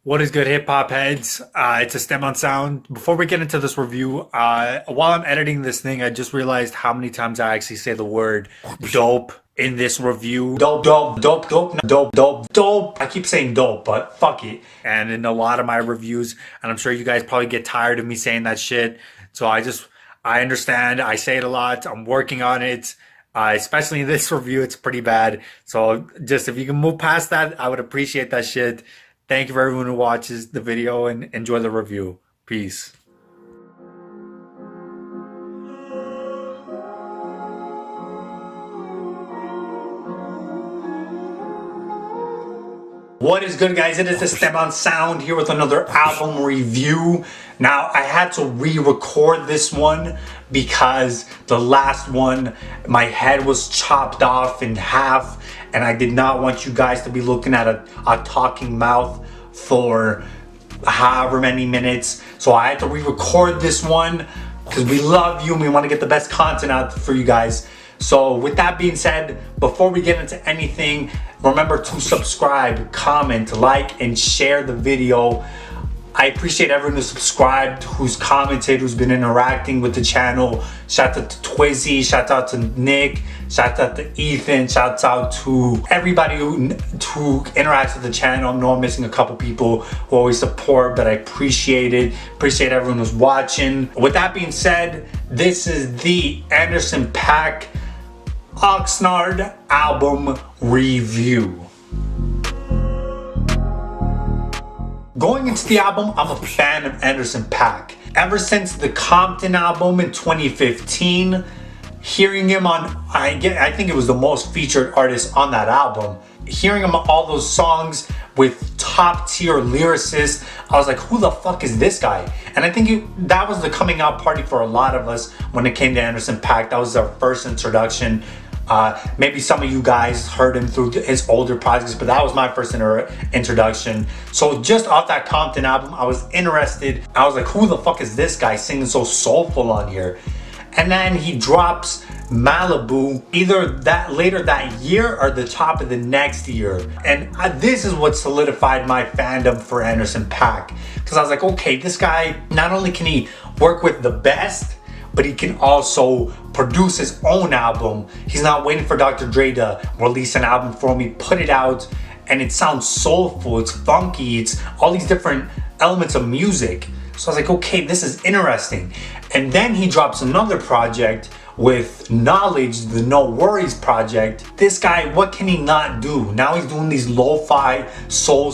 What is good, HipHop Heads? It's Esteban Xound. Before we get into this review, while I'm editing this thing, I just realized how many times I actually say the word dope in this review. Dope, dope, dope, dope, dope, dope, dope. I keep saying dope, but fuck it. And in a lot of my reviews, and I'm sure you guys probably get tired of me saying that shit. So I understand. I say it a lot. I'm working on it. Especially in this review, it's pretty bad. So just if you can move past that, I would appreciate that shit. Thank you for everyone who watches the video and enjoy the review. Peace. What is good, guys? It is Esteban Xound here with another album review. Now, I had to re-record this one because the last one, my head was chopped off in half, and I did not want you guys to be looking at a talking mouth for however many minutes. So I had to re-record this one because we love you and we want to get the best content out for you guys. So with that being said, before we get into anything, remember to subscribe, comment, like, and share the video. I appreciate everyone who's subscribed, who's commented, who's been interacting with the channel. Shout out to Twizzy, shout out to Nick, shout out to Ethan, shout out to everybody who interacts with the channel. I know I'm missing a couple people who always support, but I appreciate it. Appreciate everyone who's watching. With that being said, this is the Anderson Paak Oxnard album review. Going into the album, I'm a fan of Anderson Paak. Ever since the Compton album in 2015, hearing him on, I think it was the most featured artist on that album. Hearing him on all those songs with top tier lyricists, I was like, who the fuck is this guy? And I think that was the coming out party for a lot of us when it came to Anderson Paak. That was our first introduction. Maybe some of you guys heard him through his older projects, but that was my first introduction. So just off that Compton album, I was interested. I was like, who the fuck is this guy singing so soulful on here? And then he drops Malibu either later that year or the top of the next year. And this is what solidified my fandom for Anderson Paak. Because I was like, okay, this guy, not only can he work with the best, but he can also produce his own album. He's not waiting for Dr. Dre to release an album for me, put it out, and it sounds soulful, it's funky, it's all these different elements of music. So I was like, okay, this is interesting. And then he drops another project with Knowledge, the No Worries project. This guy, what can he not do? Now he's doing these lo-fi, soul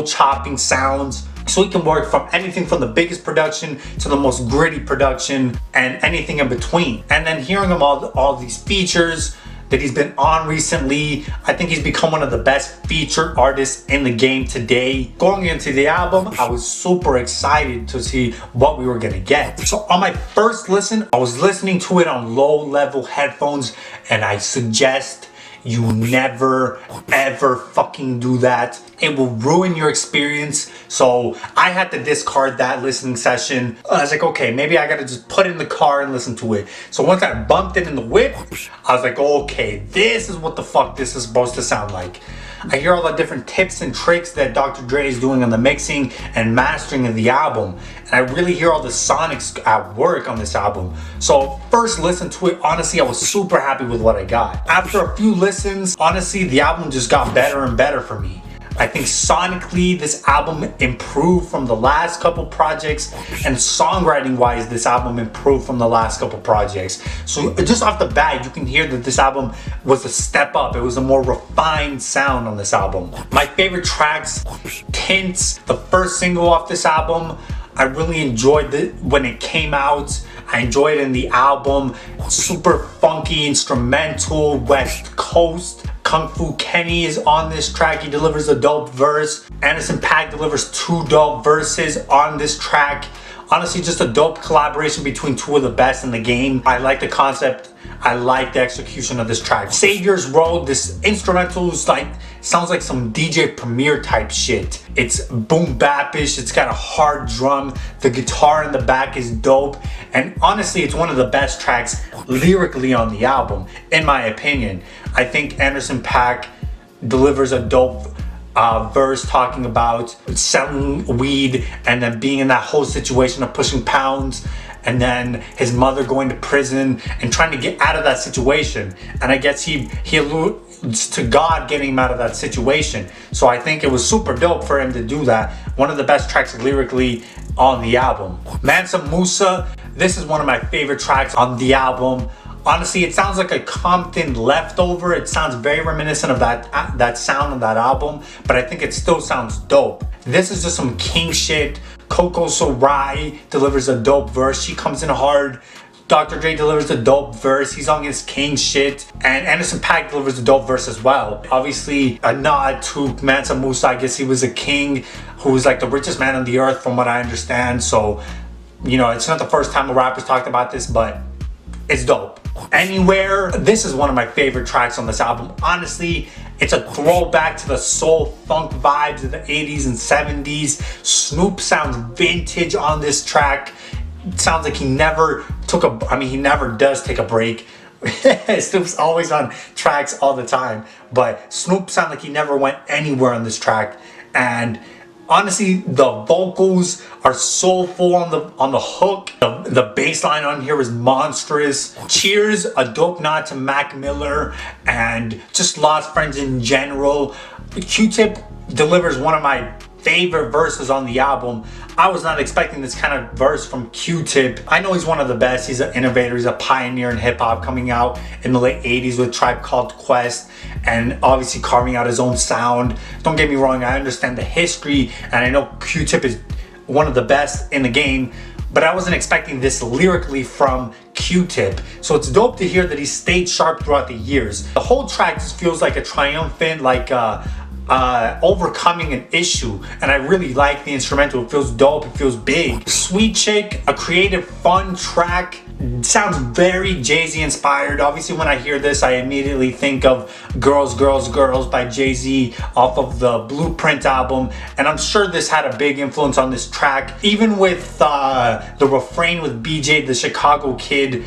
chopping sounds. So he can work from anything from the biggest production to the most gritty production and anything in between. And then hearing him all these features that he's been on recently, I think he's become one of the best featured artists in the game today. Going into the album, I was super excited to see what we were gonna get. So on my first listen, I was listening to it on low level headphones, and I suggest you never ever fucking do that. It will ruin your experience. So I had to discard that listening session. I was like, okay, maybe I gotta just put it in the car and listen to it. So once I bumped it in the whip, I was like, okay, this is what the fuck this is supposed to sound like. I hear all the different tips and tricks that Dr. Dre is doing on the mixing and mastering of the album. And I really hear all the sonics at work on this album. So first listen to it, honestly, I was super happy with what I got. After a few listens, honestly, the album just got better and better for me. I think sonically, this album improved from the last couple projects, and songwriting wise, this album improved from the last couple projects. So just off the bat, you can hear that this album was a step up. It was a more refined sound on this album. My favorite tracks, Tints, the first single off this album, I really enjoyed it when it came out. I enjoyed it in the album. Super funky, instrumental, West Coast. Kung Fu Kenny is on this track. He delivers a dope verse. Anderson Paak delivers 2 dope verses on this track. Honestly, just a dope collaboration between 2 of the best in the game. I like the concept. I like the execution of this track. Savior's Road, this instrumental is like, sounds like some DJ Premier type shit. It's boom bap-ish, it's got a hard drum, the guitar in the back is dope, and honestly, it's one of the best tracks lyrically on the album, in my opinion. I think Anderson Paak delivers a dope verse talking about selling weed and then being in that whole situation of pushing pounds, and then his mother going to prison and trying to get out of that situation. And I guess he alludes to God getting him out of that situation. So I think it was super dope for him to do that. One of the best tracks lyrically on the album. Mansa Musa, this is one of my favorite tracks on the album. Honestly, it sounds like a Compton leftover. It sounds very reminiscent of that sound of that album, but I think it still sounds dope. This is just some king shit. Coco Sarai delivers a dope verse. She comes in hard. Dr. Dre delivers a dope verse. He's on his king shit. And Anderson Paak delivers a dope verse as well. Obviously, a nod to Mansa Musa. I guess he was a king who was like the richest man on the earth from what I understand. So, you know, it's not the first time a rapper's talked about this, but it's dope. Anywhere, this is one of my favorite tracks on this album. Honestly, it's a throwback to the soul funk vibes of the 80s and 70s. Snoop sounds vintage on this track. It sounds like he never took he never does take a break. Snoop's always on tracks all the time, but Snoop sounds like he never went anywhere on this track. And honestly, the vocals are soulful on the hook. The bass line on here is monstrous. Cheers, a dope nod to Mac Miller and just Lost Friends in general. Q-Tip delivers one of my favorite verses on the album. I was not expecting this kind of verse from Q-Tip. I know he's one of the best. He's an innovator. He's a pioneer in hip-hop, coming out in the late 80s with Tribe Called Quest and obviously carving out his own sound. Don't get me wrong, I understand the history and I know Q-Tip is one of the best in the game, but I wasn't expecting this lyrically from Q-Tip. So it's dope to hear that he stayed sharp throughout the years. The whole track just feels like a triumphant, overcoming an issue, and I really like the instrumental. It feels dope, it feels big. Sweet Chick, a creative, fun track. Sounds very Jay-Z inspired. Obviously, when I hear this, I immediately think of Girls, Girls, Girls by Jay-Z off of the Blueprint album, and I'm sure this had a big influence on this track. Even with the refrain with BJ, the Chicago kid,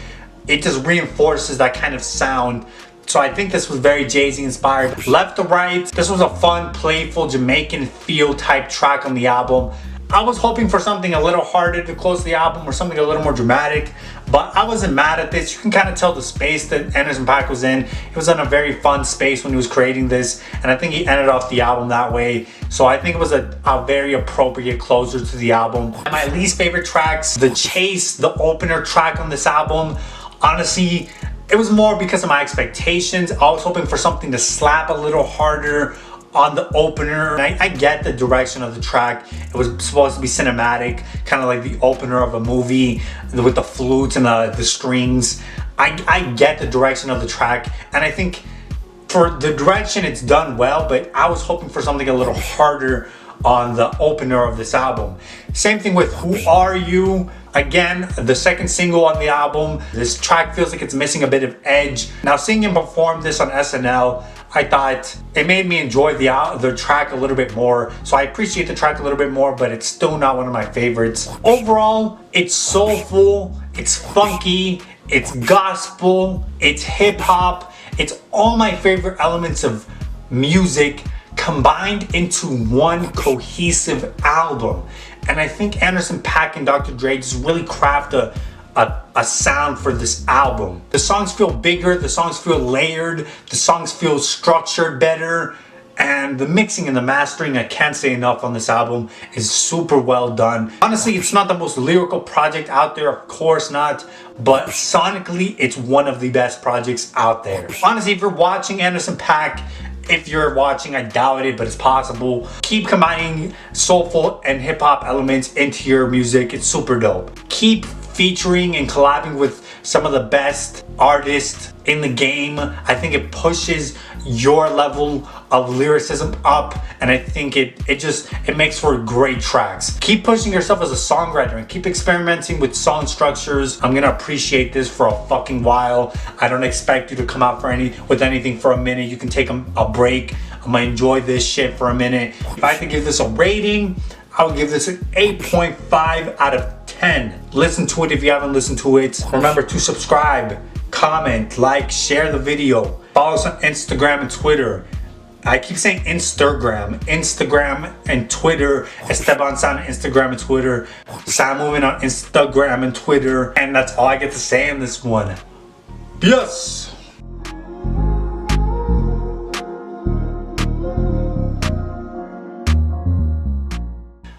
it just reinforces that kind of sound. So I think this was very Jay-Z inspired. Left to Right, this was a fun, playful, Jamaican feel type track on the album. I was hoping for something a little harder to close the album or something a little more dramatic, but I wasn't mad at this. You can kind of tell the space that Anderson Paak was in. He was in a very fun space when he was creating this, and I think he ended off the album that way. So I think it was a very appropriate closer to the album. My least favorite tracks, The Chase, the opener track on this album. Honestly, it was more because of my expectations. I was hoping for something to slap a little harder on the opener. I get the direction of the track. It was supposed to be cinematic, kind of like the opener of a movie with the flutes and the strings. I get the direction of the track, and I think for the direction it's done well, but I was hoping for something a little harder on the opener of this album. Same thing with Who Are You? Again, the second single on the album. This track feels like it's missing a bit of edge. Now, seeing him perform this on SNL, I thought it made me enjoy the track a little bit more. So I appreciate the track a little bit more, but it's still not one of my favorites. Overall, it's soulful, it's funky, it's gospel, it's hip hop. It's all my favorite elements of music combined into one cohesive album. And I think Anderson Paak and Dr. Dre just really craft a sound for this album. The songs feel bigger, the songs feel layered, the songs feel structured better, and the mixing and the mastering, I can't say enough on this album, is super well done. Honestly, it's not the most lyrical project out there, of course not, but sonically, it's one of the best projects out there. Honestly, if you're watching Anderson Paak, if you're watching, I doubt it, but it's possible. Keep combining soulful and hip-hop elements into your music. It's super dope. Keep featuring and collabing with some of the best artists in the game. I think it pushes your level of lyricism up, and I think it makes for great tracks. Keep pushing yourself as a songwriter and keep experimenting with song structures. I'm gonna appreciate this for a fucking while. I don't expect you to come out with anything for a minute. You can take a break. I'm gonna enjoy this shit for a minute. If I had to give this a rating, I would give this an 8.5 out of 10. Listen to it if you haven't listened to it. Remember to subscribe, comment, like, share the video. Follow us on Instagram and Twitter. I keep saying Instagram and Twitter. Esteban Xound on Instagram and Twitter. Sound Movement on Instagram and Twitter. And that's all I get to say in this one. Yes!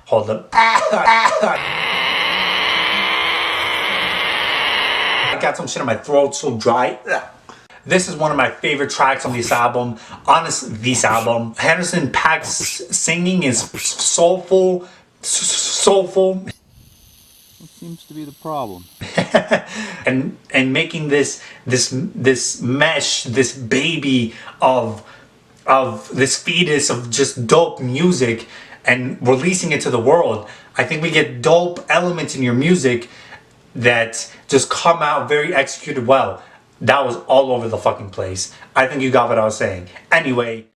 Hold up. I got some shit in my throat, so dry. This is one of my favorite tracks on this album. This album. Anderson Paak's singing is soulful. What seems to be the problem? and making this mesh, this baby of this fetus of just dope music and releasing it to the world. I think we get dope elements in your music that just come out very executed well. That was all over the fucking place. I think you got what I was saying. Anyway,